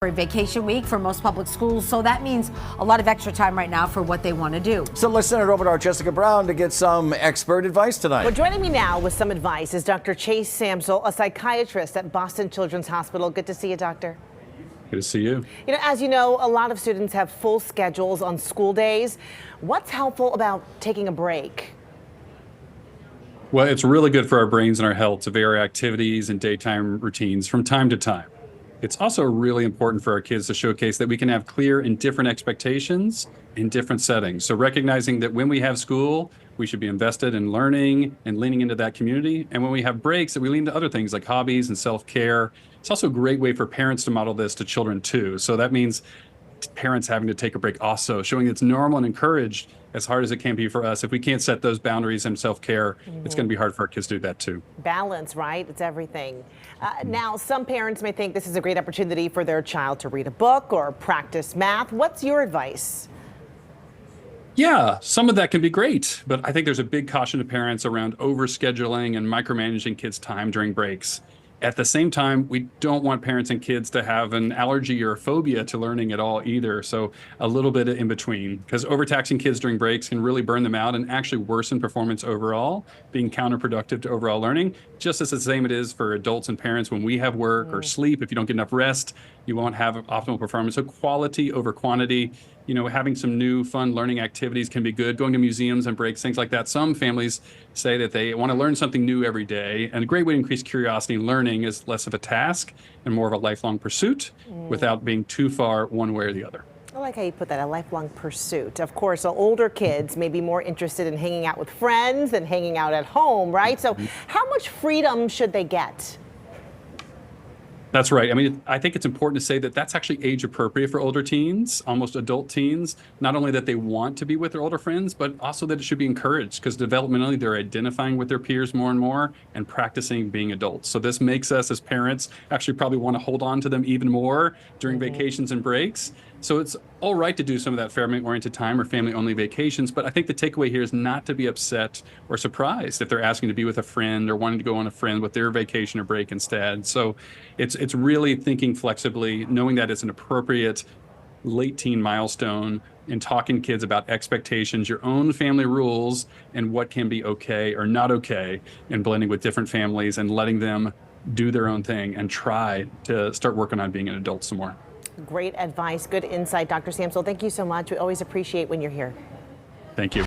Vacation week for most public schools, so that means a lot of extra time right now for what they want to do. So let's send it over to our Jessica Brown to get some expert advice tonight. Well, joining me now with some advice is Dr. Chase Samsel, a psychiatrist at Boston Children's Hospital. Good to see you, doctor. Good to see you. As you know, a lot of students have full schedules on school days. What's helpful about taking a break? Well, it's really good for our brains and our health to vary activities and daytime routines from time to time. It's also really important for our kids to showcase that we can have clear and different expectations in different settings. So recognizing that when we have school, we should be invested in learning and leaning into that community. And when we have breaks, that we lean to other things like hobbies and self-care. It's also a great way for parents to model this to children too. So that means parents having to take a break also, showing it's normal and encouraged, as hard as it can be for us. If we can't set those boundaries and self-care, it's going to be hard for our kids to do that too. Balance, right? It's everything. Now, some parents may think this is a great opportunity for their child to read a book or practice math. What's your advice? Yeah, some of that can be great, but I think there's a big caution to parents around overscheduling and micromanaging kids' time during breaks. At the same time, we don't want parents and kids to have an allergy or a phobia to learning at all either. So a little bit in between, because overtaxing kids during breaks can really burn them out and actually worsen performance overall, being counterproductive to overall learning, just as the same it is for adults and parents when we have work or sleep. If you don't get enough rest, you won't have optimal performance. So quality over quantity. Having some new fun learning activities can be good. Going to museums and breaks, things like that. Some families say that they want to learn something new every day. And a great way to increase curiosity and learning is less of a task and more of a lifelong pursuit without being too far one way or the other. I like how you put that, a lifelong pursuit. Of course, older kids may be more interested in hanging out with friends than hanging out at home, right? So how much freedom should they get? That's right. I think it's important to say that that's actually age appropriate for older teens, almost adult teens. Not only that they want to be with their older friends, but also that it should be encouraged because developmentally they're identifying with their peers more and more and practicing being adults. So this makes us as parents actually probably want to hold on to them even more during vacations and breaks. So it's all right to do some of that family-oriented time or family-only vacations, but I think the takeaway here is not to be upset or surprised if they're asking to be with a friend or wanting to go on a friend with their vacation or break instead. So it's really thinking flexibly, knowing that it's an appropriate late teen milestone and talking to kids about expectations, your own family rules, and what can be okay or not okay, and blending with different families and letting them do their own thing and try to start working on being an adult some more. Great advice, good insight, Dr. Samsel. Thank you so much. We always appreciate when you're here. Thank you.